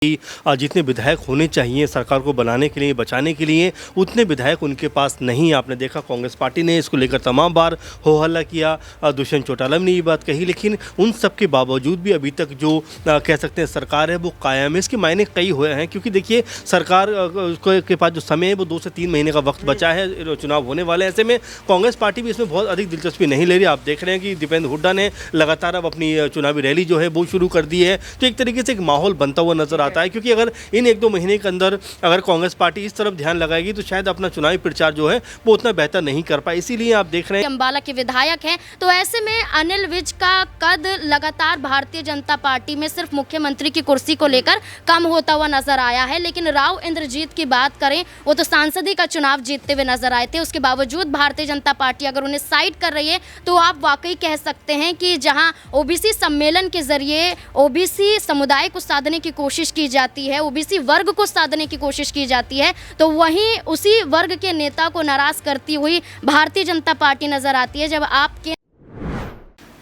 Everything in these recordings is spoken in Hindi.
कि जितने विधायक होने चाहिए सरकार को बनाने के लिए, बचाने के लिए, उतने विधायक उनके पास नहीं। आपने देखा कांग्रेस पार्टी ने इसको लेकर तमाम बार हो हल्ला किया, दुष्यंत चौटाला ने ये बात कही, लेकिन उन सब के बावजूद भी अभी तक जो कह सकते हैं सरकार है वो कायम है। इसके मायने कई हुए हैं, क्योंकि देखिए सरकार के पास जो समय है वो 2 से 3 महीने का वक्त बचा है, चुनाव होने वाले हैं। ऐसे में कांग्रेस पार्टी भी इसमें बहुत अधिक दिलचस्पी नहीं ले रही। आप देख रहे हैं कि दीपेंद्र हुड्डा ने लगातार अब अपनी चुनावी रैली जो है वो शुरू कर दी है, तो एक तरीके से एक माहौल बनता हुआ नजर आता है। क्योंकि अगर इन 1-2 महीने के अंदर अगर कांग्रेस पार्टी इस तरफ ध्यान लगाएगी तो शायद अपना चुनावी प्रचार जो है वो उतना बेहतर नहीं कर पाए। इसीलिए आप देख रहे हैं अंबाला के विधायक हैं, तो ऐसे में अनिल विज का कद लगातार भारतीय जनता पार्टी में सिर्फ मुख्यमंत्री की कुर्सी को लेकर कम होता हुआ नजर आया है। लेकिन राव इंद्रजीत की बात करें, वो तो सांसदी का चुनाव जीतते हुए नजर आए थे। उसके बावजूद भारतीय जनता पार्टी अगर उन्हें साइड कर रही है तो आप वाकई कह सकते हैं कि जहां ओबीसी सम्मेलन के जरिए ओबीसी समुदाय को साधने की कोशिश की जाती है, ओबीसी वर्ग को साधने की कोशिश की जाती है, तो वहीं उसी वर्ग के नेता को नाराज करती हुई भारतीय जनता पार्टी नजर आती है। जब आपके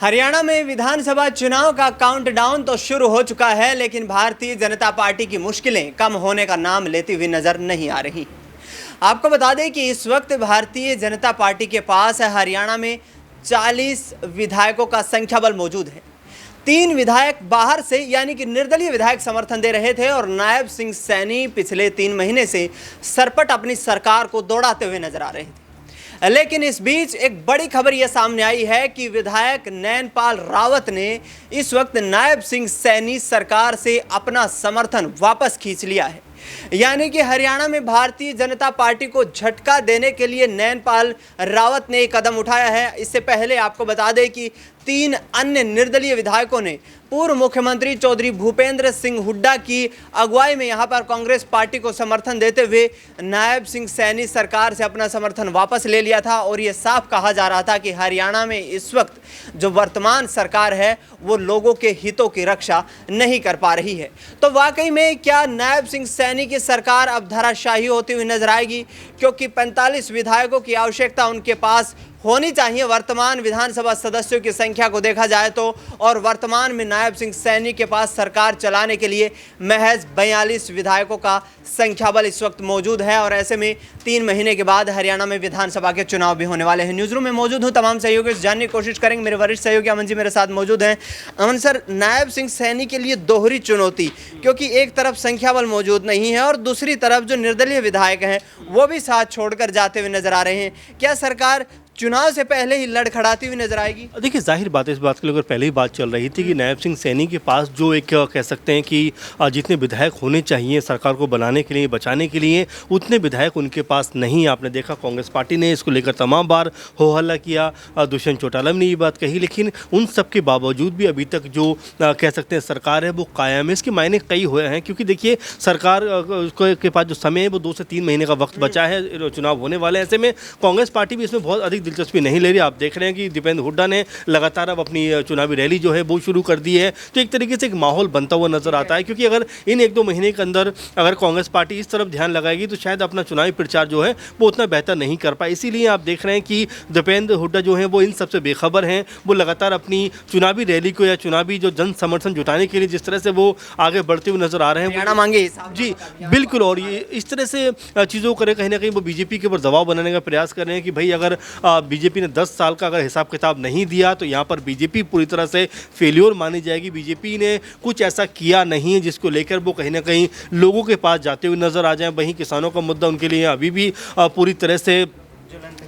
हरियाणा में विधानसभा चुनाव का काउंटडाउन तो शुरू हो चुका है, लेकिन भारतीय जनता पार्टी की मुश्किलें कम होने का नाम लेती हुई नजर नहीं आ रही। आपको बता दें कि इस वक्त भारतीय जनता पार्टी के पास हरियाणा में 40 विधायकों का संख्या बल मौजूद है। 3 विधायक बाहर से यानी कि निर्दलीय विधायक समर्थन दे रहे थे और नायब सिंह सैनी पिछले 3 महीने से सरपट अपनी सरकार को दौड़ाते हुए नजर आ रहे थे। लेकिन इस बीच एक बड़ी खबर यह सामने आई है कि विधायक नैनपाल रावत ने इस वक्त नायब सिंह सैनी सरकार से अपना समर्थन वापस खींच लिया है। यानी कि हरियाणा में भारतीय जनता पार्टी को झटका देने के लिए नैनपाल रावत ने एक कदम उठाया है। इससे पहले आपको बता दें कि 3 अन्य निर्दलीय विधायकों ने पूर्व मुख्यमंत्री चौधरी भूपेंद्र सिंह हुड्डा की अगुवाई में यहां पर कांग्रेस पार्टी को समर्थन देते हुए नायब सिंह सैनी सरकार से अपना समर्थन वापस ले लिया था। और ये साफ कहा जा रहा था कि हरियाणा में इस वक्त जो वर्तमान सरकार है वो लोगों के हितों की रक्षा नहीं कर पा रही है। तो वाकई में क्या नायब सिंह सैनी की सरकार अब धराशायी होती हुई नजर आएगी? क्योंकि 45 विधायकों की आवश्यकता उनके पास होनी चाहिए वर्तमान विधानसभा सदस्यों की संख्या को देखा जाए तो, और वर्तमान में नायब सिंह सैनी के पास सरकार चलाने के लिए महज 42 विधायकों का संख्या बल इस वक्त मौजूद है। और ऐसे में 3 महीने के बाद हरियाणा में विधानसभा के चुनाव भी होने वाले हैं। न्यूज़ रूम में मौजूद हूँ, तमाम सहयोगी जानने की कोशिश करेंगे। मेरे वरिष्ठ सहयोगी अमन जी मेरे साथ मौजूद हैं। अमन सर, नायब सिंह सैनी के लिए दोहरी चुनौती, क्योंकि एक तरफ संख्या बल मौजूद नहीं है और दूसरी तरफ जो निर्दलीय विधायक हैं वो भी साथ छोड़कर जाते हुए नजर आ रहे हैं। क्या सरकार चुनाव से पहले ही लड़खड़ाती हुई नजर आएगी? देखिए जाहिर बात है, इस बात के लिए पहले ही बात चल रही थी कि नायब सिंह सैनी के पास जो एक कह सकते हैं कि जितने विधायक होने चाहिए सरकार को बनाने के लिए, बचाने के लिए, उतने विधायक उनके पास नहीं। आपने देखा कांग्रेस पार्टी ने इसको लेकर तमाम बार हो हल्ला किया, दुष्यंत चौटाला ने ये बात कही, लेकिन उन सब के बावजूद भी अभी तक जो कह सकते हैं सरकार है वो कायम है। इसके मायने कई हुए हैं, क्योंकि देखिए सरकार के पास जो समय है वो 2 से 3 महीने का वक्त बचा है, चुनाव होने वाले हैं। ऐसे में कांग्रेस पार्टी भी इसमें बहुत अधिक दिलचस्पी नहीं ले रही। आप देख रहे हैं कि दीपेंद्र हुड्डा ने लगातार अब अपनी चुनावी रैली जो है वो शुरू कर दी है, तो एक तरीके से एक माहौल बनता हुआ नजर आता है। क्योंकि अगर इन 1-2 महीने के अंदर अगर कांग्रेस पार्टी इस तरफ ध्यान लगाएगी तो शायद अपना चुनावी प्रचार जो है वो उतना बेहतर नहीं कर पाए। इसीलिए आप देख रहे हैं कि दीपेंद्र हुड्डा जो है वो इन सबसे बेखबर हैं। वो लगातार अपनी चुनावी रैली को या चुनावी जो जन समर्थन जुटाने के लिए जिस तरह से वो आगे बढ़ते हुए नजर आ रहे हैं मांगे जी बिल्कुल, और ये इस तरह से चीज़ों को कहीं ना कहीं वो बीजेपी के ऊपर दबाव बनाने का प्रयास कर रहे हैं कि भाई अगर बीजेपी ने 10 साल का अगर हिसाब किताब नहीं दिया तो यहाँ पर बीजेपी पूरी तरह से फेल्योर मानी जाएगी। बीजेपी ने कुछ ऐसा किया नहीं है जिसको लेकर वो कहीं ना कहीं लोगों के पास जाते हुए नजर आ जाएं। वहीं किसानों का मुद्दा उनके लिए अभी भी पूरी तरह से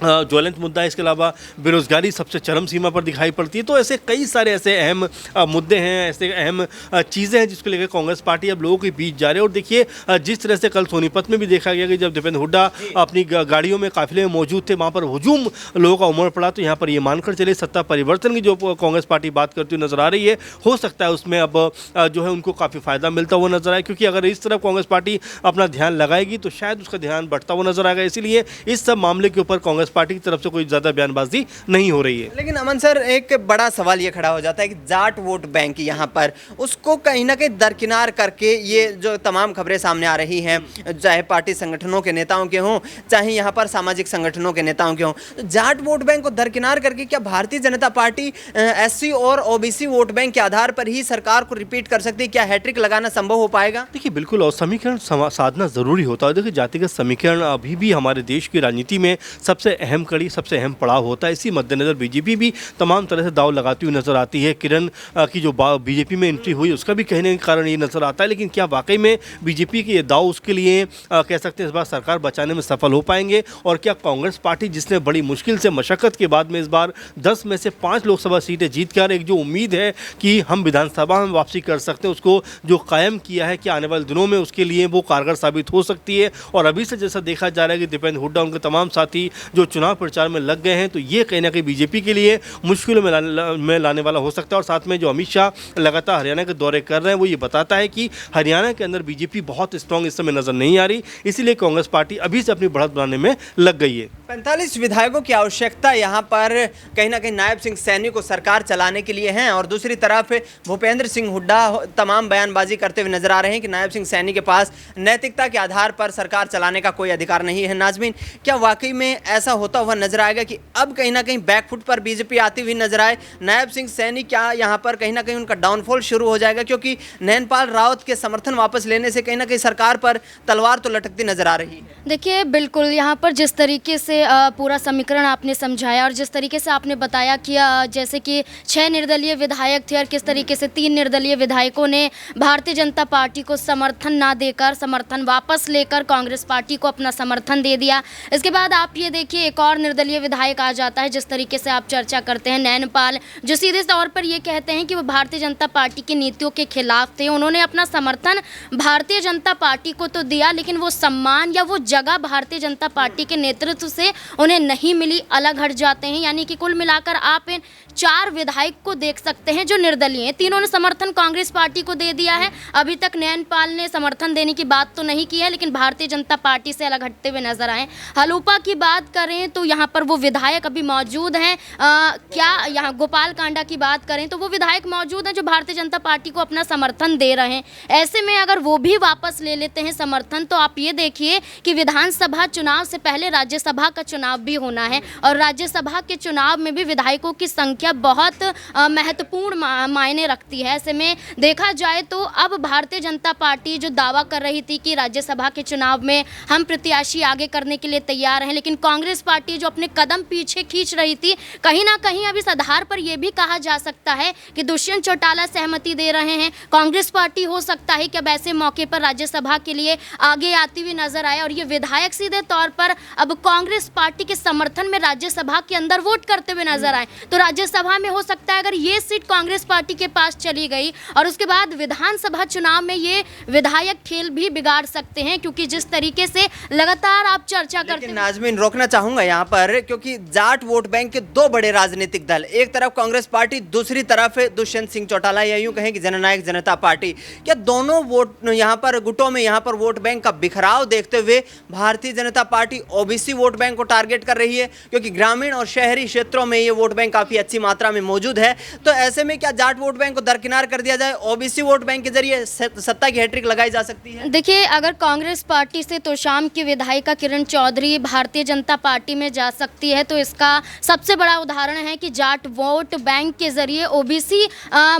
ज्वलंत मुद्दा है। इसके अलावा बेरोजगारी सबसे चरम सीमा पर दिखाई पड़ती है। तो ऐसे कई सारे ऐसे अहम मुद्दे हैं, ऐसे अहम चीज़ें हैं जिसको लेकर कांग्रेस पार्टी अब लोगों के बीच जा रही है। और देखिए जिस तरह से कल सोनीपत में भी देखा गया कि जब दीपेंद्र हुड्डा अपनी गाड़ियों में काफिले में मौजूद थे, वहाँ पर हुजूम लोगों का उमड़ पड़ा। तो यहाँ पर ये मानकर चले सत्ता परिवर्तन की जो कांग्रेस पार्टी बात करती हुई नजर आ रही है, हो सकता है उसमें अब जो है उनको काफ़ी फायदा मिलता हुआ नजर आए। क्योंकि अगर इस तरफ कांग्रेस पार्टी अपना ध्यान लगाएगी तो शायद उसका ध्यान बढ़ता हुआ नजर आएगा। इसीलिए इस सब मामले के ऊपर ऊपर कांग्रेस पार्टी की तरफ से कोई ज़्यादा बयानबाजी नहीं हो रही है। लेकिन अमन सर, एक बड़ा सवाल ये खड़ा हो जाता है कि जाट वोट बैंक यहाँ पर उसको कहीं ना कहीं दरकिनार करके ये जो तमाम खबरें सामने आ रही हैं, चाहे पार्टी संगठनों के नेताओं के हों, चाहे यहाँ पर सामाजिक संगठनों के नेताओं के हों, तो जाट वोट बैंक को दरकिनार करके क्या भारतीय जनता पार्टी एससी और ओबीसी वोट बैंक के आधार पर ही सरकार को रिपीट कर सकती है? क्या हैट्रिक लगाना संभव हो पाएगा? देखिए बिल्कुल, और समीकरण साधना ज़रूरी होता है। देखिए जातिगत समीकरण अभी भी हमारे देश की राजनीति में सबसे अहम कड़ी, सबसे अहम पड़ाव होता है। इसी मद्देनज़र बीजेपी भी तमाम तरह से दाव लगाती हुई नजर आती है। किरण की जो बीजेपी में एंट्री हुई उसका भी कहने के कारण ये नजर आता है, लेकिन क्या वाकई में बीजेपी के ये दाव उसके लिए कह सकते हैं इस बार सरकार बचाने में सफल हो पाएंगे? और क्या कांग्रेस पार्टी जिसने बड़ी मुश्किल से मशक्कत के बाद में इस बार 10 में से 5 लोकसभा सीटें जीत कर एक जो उम्मीद है कि हम विधानसभा में वापसी कर सकते हैं, उसको जो कायम किया है, कि आने वाले दिनों में उसके लिए वो कारगर साबित हो सकती है? और अभी से जैसा देखा जा रहा है कि दीपेंद्र हुड्डा उनके तमाम साथी जो चुनाव प्रचार में लग गए हैं, तो ये कहीं ना कहीं बीजेपी के लिए मुश्किलों में लाने वाला हो सकता है। और साथ में जो अमित शाह लगातार हरियाणा के दौरे कर रहे हैं, वो ये बताता है कि हरियाणा के अंदर बीजेपी बहुत स्ट्रांग इस समय नजर नहीं आ रही, इसीलिए कांग्रेस पार्टी अभी से अपनी बढ़त बनाने में लग गई है। 45 विधायकों की आवश्यकता यहाँ पर कहीं ना कहीं नायब सिंह सैनी को सरकार चलाने के लिए है, और दूसरी तरफ भूपेंद्र सिंह हुड्डा तमाम बयानबाजी करते हुए नजर आ रहे हैं कि नायब सिंह सैनी के पास नैतिकता के आधार पर सरकार चलाने का कोई अधिकार नहीं है। नाजमीन, क्या वाकई में ऐसा होता हुआ नजर आएगा कि अब कहीं ना कहीं बैकफुट पर बीजेपी आती हुई नजर आए? नायब सिंह सैनी क्या यहाँ पर कहीं ना कहीं उनका डाउनफॉल शुरू हो जाएगा? क्योंकि नैनपाल रावत के समर्थन वापस लेने से कहीं ना कहीं सरकार पर तलवार तो लटकती नजर आ रही है। देखिए बिल्कुल, यहाँ पर जिस तरीके से पूरा समीकरण आपने समझाया और जिस तरीके से आपने बताया कि जैसे कि 6 निर्दलीय विधायक थे और किस तरीके से 3 निर्दलीय विधायकों ने भारतीय जनता पार्टी को समर्थन ना देकर समर्थन वापस लेकर कांग्रेस पार्टी को अपना समर्थन दे दिया। इसके बाद आप ये देखिए एक और निर्दलीय विधायक आ जाता है, जिस तरीके से आप चर्चा करते हैं, नैनपाल, जो सीधे तौर पर ये कहते हैं कि वो भारतीय जनता पार्टी की नीतियों के खिलाफ थे। उन्होंने अपना समर्थन भारतीय जनता पार्टी को तो दिया, लेकिन वो सम्मान या वो जगह भारतीय जनता पार्टी के नेतृत्व से उन्हें नहीं मिली, अलग हट जाते हैं। यानी कि कुल मिलाकर आप इन 4 विधायक को देख सकते हैं जो निर्दलीय हैं। तीनों ने समर्थन कांग्रेस पार्टी को दे दिया है। अभी तक नैनपाल ने समर्थन देने की बात तो नहीं की है, लेकिन भारतीय जनता पार्टी से अलग हटते हुए नजर आए। हलूपा की बात करें तो यहाँ पर वो विधायक अभी मौजूद हैं। क्या यहाँ गोपाल कांडा की बात करें तो वो विधायक मौजूद हैं जो भारतीय जनता पार्टी को अपना समर्थन दे रहे हैं। ऐसे में अगर वो भी वापस ले लेते हैं समर्थन, तो आप ये देखिए कि विधानसभा चुनाव से पहले राज्यसभा का चुनाव भी होना है, और राज्यसभा के चुनाव में भी विधायकों की संख्या बहुत महत्वपूर्ण मायने रखती है। ऐसे में देखा जाए तो अब भारतीय जनता पार्टी जो दावा कर रही थी कि राज्यसभा के चुनाव में हम प्रत्याशी आगे करने के लिए तैयार हैं, लेकिन कांग्रेस पार्टी जो अपने कदम पीछे खींच रही थी, कहीं ना कहीं अब इस आधार पर यह भी कहा जा सकता है कि दुष्यंत चौटाला सहमति दे रहे हैं। कांग्रेस पार्टी हो सकता है कि अब ऐसे मौके पर राज्यसभा के लिए आगे आती हुई नजर आए, और ये विधायक सीधे तौर पर अब कांग्रेस पार्टी के समर्थन में राज्यसभा के अंदर वोट करते हुए नजर आए। तो राज्यसभा में हो सकता है अगर ये सीट कांग्रेस पार्टी के पास चली गई, और उसके बाद विधानसभा चुनाव में ये विधायक खेल भी बिगाड़ सकते हैं, क्योंकि जिस तरीके से लगातार आप चर्चा करते हैं। नाजमीन, रोकना चाहूंगा यहाँ पर, क्योंकि जाट वोट बैंक के 2 बड़े राजनीतिक दल, एक तरफ कांग्रेस पार्टी, दूसरी तरफ दुष्यंत सिंह चौटाला या यूं कहें कि जननायक जनता पार्टी। क्या दोनों वोट यहाँ पर गुटों में यहाँ पर वोट बैंक का बिखराव देखते हुए Bharatiya Janata party OBC vote bank को टारगेट कर रही है? क्योंकि ग्रामीण और शहरी क्षेत्रों में ये वोट बैंक काफी अच्छी मात्रा में मौजूद है। तो ऐसे में क्या जाट वोट बैंक को दरकिनार कर दिया जाए, ओबीसी वोट बैंक के जरिए सत्ता की हैट्रिक लगाई जा सकती है? देखिए, अगर कांग्रेस पार्टी से तोशाम की विधायिका किरण चौधरी भारतीय जनता पार्टी में जा सकती है, तो इसका सबसे बड़ा उदाहरण है कि जाट वोट बैंक के जरिए ओबीसी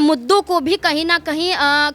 मुद्दों को भी कहीं ना कहीं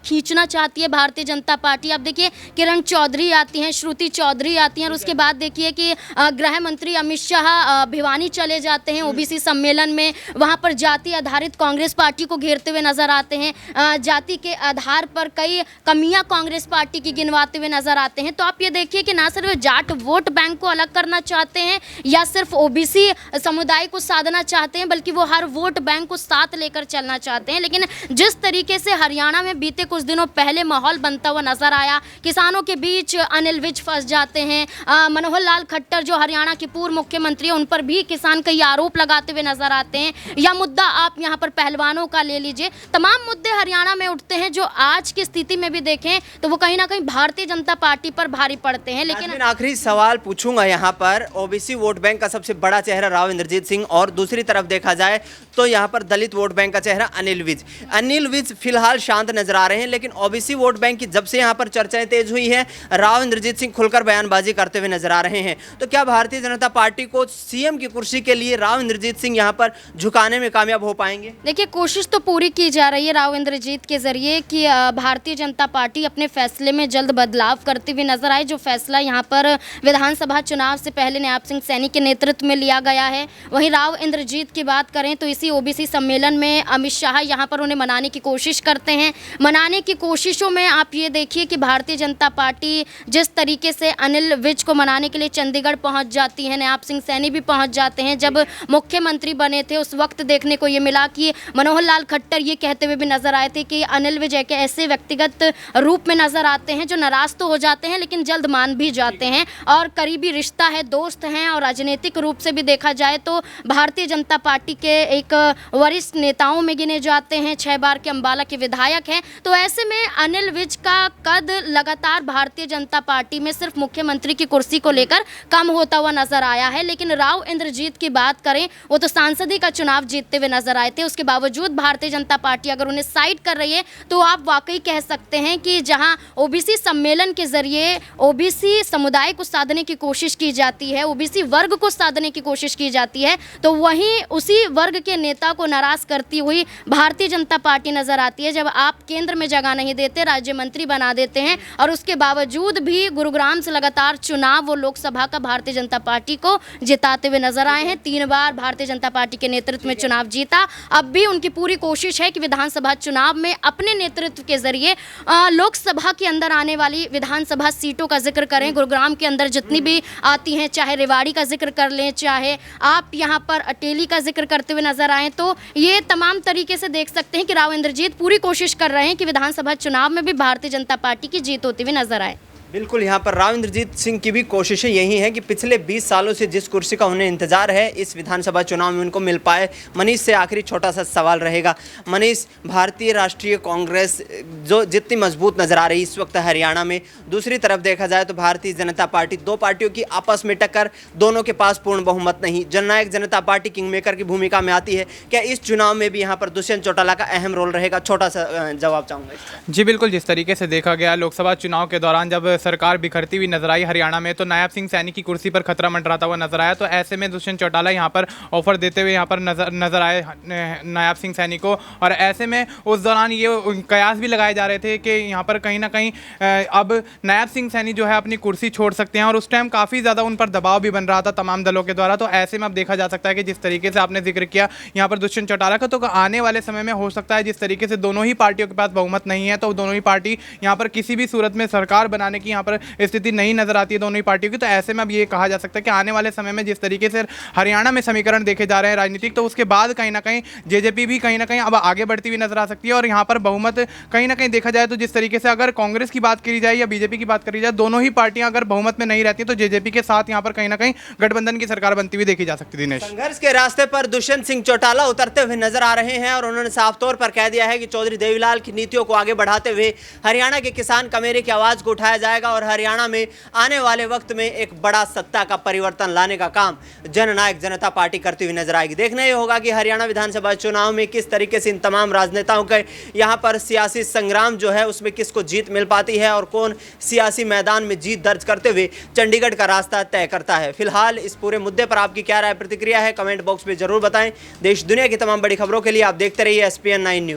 खींचना चाहती है भारतीय जनता पार्टी। अब देखिए किरण चौधरी आती हैं, श्रुति चौधरी आती हैं, और उसके बाद देखिए कि गृह मंत्री अमित शाह भिवानी चले जाते हैं ओबीसी सम्मेलन में। वहाँ पर जाति आधारित कांग्रेस पार्टी को घेरते हुए नजर आते हैं। जाति के आधार पर कई कमियां कांग्रेस पार्टी की गिनवाते हुए नजर आते हैं। तो आप ये देखिए कि ना सिर्फ जाट वोट बैंक को अलग करना चाहते हैं या सिर्फ ओबीसी समुदाय को साधना चाहते हैं, बल्कि वो हर वोट बैंक को साथ लेकर चलना चाहते हैं। लेकिन जिस तरीके से हरियाणा में बीते कुछ दिनों पहले माहौल बनता हुआ नजर आया, किसानों के बीच अनिल विज फंस जाते हैं, मनोहर लाल खट्टर जो हरियाणा के पूर्व मुख्यमंत्री हैं, उन पर भी किसान कई आरोप लगाते हुए नजर आते हैं। या मुद्दा आप यहाँ पर पहलवानों का ले लीजिए, तमाम मुद्दे हरियाणा में उठते हैं जो आज की स्थिति में भी देखें तो वो कहीं ना कहीं भारतीय जनता पार्टी पर भारी पड़ते हैं। लेकिन आखिरी सवाल पूछूंगा यहाँ पर, ओबीसी वोट बैंक का सबसे बड़ा चेहरा राव इंद्रजीत सिंह और दूसरी तरफ देखा जाए तो यहाँ पर दलित वोट बैंक का चेहरा अनिल विज। अनिल विज फिलहाल शांत नजर आ रहे हैं, लेकिन ओबीसी वोट बैंक की जब से यहाँ पर चर्चाएं तेज हुई है, राव इंद्रजीत सिंह खुलकर बयानबाजी करते हुए नजर आ रहे हैं। तो क्या भारतीय जनता पार्टी को सीएम की कुर्सी के लिए राव इंद्रजीत सिंह यहाँ पर झुकाने में कामयाब हो पाएंगे? देखिए, कोशिश तो पूरी की जा रही है राव इंद्रजीत के जरिए कि भारतीय जनता पार्टी अपने फैसले में जल्द बदलाव करती हुई नजर आए। जो फैसला यहाँ पर विधानसभा चुनाव से पहले नायब सिंह सैनी के नेतृत्व में लिया गया है, वहीं राव इंद्रजीत की बात करें तो इसी ओबीसी सम्मेलन में अमित शाह यहाँ पर उन्हें मनाने की कोशिश करते हैं। मनाने की कोशिशों में आप ये देखिए कि भारतीय जनता पार्टी जिस तरीके से अनिल विज को मनाने के लिए चंडीगढ़ पहुँच जाती है, नायब सिंह सैनी भी पहुँच जाते हैं। जब मुख्यमंत्री बने थे उस वक्त देखने को ये मिला कि मनोहर लाल खट्टर ये कहते हुए भी नजर आए थे कि अनिल विज एक ऐसे व्यक्तिगत रूप में नजर आते हैं जो नाराज तो हो जाते हैं लेकिन जल्द मान भी जाते हैं और करीबी रिश्ता है, दोस्त हैं और राजनीतिक रूप से भी देखा जाए तो भारतीय जनता पार्टी के एक वरिष्ठ नेताओं में गिने जाते हैं। 6 बार के अंबाला के विधायक हैं। तो ऐसे में अनिल विज का कद लगातार भारतीय जनता पार्टी में सिर्फ मुख्यमंत्री की कुर्सी को लेकर कम होता हुआ नजर आया है। लेकिन राव इंद्रजीत की बात करें, वो तो सांसदी का चुनाव जीतते हुए नजर आए थे। उसके बावजूद भारतीय जनता पार्टी अगर उन्हें साइड कर रही है तो आप वाकई कह सकते हैं कि जहां ओबीसी सम्मेलन के जरिए ओबीसी समुदाय को साधने की कोशिश की जाती है, ओबीसी वर्ग को साधने की कोशिश की जाती है, तो वहीं उसी वर्ग के नेता को नाराज करती हुई भारतीय जनता पार्टी नजर आती है। जब आप केंद्र में जगह नहीं देते, राज्य मंत्री बना देते हैं और उसके बावजूद भी गुरुग्राम से लगातार चुनाव वो लोकसभा का भारतीय जनता पार्टी को जिताते हुए नजर आए हैं। 3 बार भारतीय जनता पार्टी के नेतृत्व में चुनाव जीता। अब भी उनकी पूरी कोशिश है कि विधानसभा चुनाव में अपने नेतृत्व के जरिए लोकसभा के अंदर आने वाली विधानसभा सीटों का जिक्र करें। गुरुग्राम के अंदर जितनी भी आती हैं, चाहे रेवाड़ी का जिक्र कर लें, चाहे आप यहाँ पर अटेली का जिक्र करते हुए नजर आए, तो ये तमाम तरीके से देख सकते हैं कि राव इंद्रजीत पूरी कोशिश कर रहे हैं कि विधानसभा चुनाव में भी भारतीय जनता पार्टी की जीत होती हुई नजर आए। बिल्कुल, यहाँ पर राव इंद्रजीत सिंह की भी कोशिशें यही हैं कि पिछले 20 सालों से जिस कुर्सी का उन्हें इंतजार है, इस विधानसभा चुनाव में उनको मिल पाए। मनीष से आखिरी छोटा सा सवाल रहेगा। मनीष, भारतीय राष्ट्रीय कांग्रेस जो जितनी मजबूत नजर आ रही इस वक्त हरियाणा में, दूसरी तरफ देखा जाए तो भारतीय जनता पार्टी, 2 पार्टियों की आपस में टक्कर, दोनों के पास पूर्ण बहुमत नहीं। जननायक जनता पार्टी किंग मेकर की भूमिका में आती है। क्या इस चुनाव में भी यहाँ पर दुष्यंत चौटाला का अहम रोल रहेगा? छोटा सा जवाब चाहूँगा। जी बिल्कुल, जिस तरीके से देखा गया लोकसभा चुनाव के दौरान जब सरकार बिखरती हुई नजर आई हरियाणा में, तो नायब सिंह सैनी की कुर्सी पर खतरा मंडराता हुआ नजर आया। तो ऐसे में दुष्यंत चौटाला यहाँ पर ऑफर देते हुए यहाँ पर नजर आए नायब सिंह सैनी को। और ऐसे में उस दौरान ये कयास भी लगाए जा रहे थे कि यहाँ पर कहीं ना कहीं अब नायब सिंह सैनी जो है अपनी कुर्सी छोड़ सकते हैं, और उस टाइम काफ़ी ज़्यादा उन पर दबाव भी बन रहा था तमाम दलों के द्वारा। तो ऐसे में अब देखा जा सकता है कि जिस तरीके से आपने जिक्र किया यहाँ पर दुष्यंत चौटाला का, तो आने वाले समय में हो सकता है जिस तरीके से दोनों ही पार्टियों के पास बहुमत नहीं है, तो दोनों ही पार्टी यहाँ पर किसी भी सूरत में सरकार बनाने की यहाँ पर स्थिति नहीं नजर आती है दोनों ही पार्टियों की। तो ऐसे में अब ये कहा जा सकता है कि आने वाले समय में जिस तरीके से हरियाणा में समीकरण देखे जा रहे हैं राजनीतिक, तो उसके बाद कहीं ना कहीं जेजेपी भी कहीं ना कहीं अब आगे बढ़ती हुई नजर आ सकती है। और यहाँ पर बहुमत कहीं ना कहीं देखा जाए तो जिस तरीके से अगर कांग्रेस की बात करी जाए या बीजेपी की बात करी जाए, दोनों ही पार्टियां अगर बहुमत में नहीं रहती तो जेजेपी के साथ यहाँ पर कहीं ना कहीं गठबंधन की सरकार बनती हुई देखी जा सकती है। दिनेश, संघर्ष के रास्ते पर दुष्यंत सिंह चौटाला उतरते हुए नजर आ रहे हैं और उन्होंने साफ तौर पर कह दिया है कि चौधरी देवीलाल की नीतियों को आगे बढ़ाते हुए हरियाणा के किसान कमेरे की आवाज को उठाया जाएगा और हरियाणा में आने वाले वक्त में एक बड़ा सत्ता का परिवर्तन लाने का काम जननायक जनता पार्टी करती हुई नजर आएगी। देखना यह होगा कि हरियाणा विधानसभा चुनाव में किस तरीके से इन तमाम राजनेताओं के यहाँ पर सियासी संग्राम जो है उसमें किसको जीत मिल पाती है और कौन सियासी मैदान में जीत दर्ज करते हुए चंडीगढ़ का रास्ता तय करता है। फिलहाल इस पूरे मुद्दे पर आपकी क्या राय प्रतिक्रिया है, कमेंट बॉक्स में जरूर बताएं। देश दुनिया की तमाम बड़ी खबरों के लिए आप देखते रहिए SPN 9 न्यूज।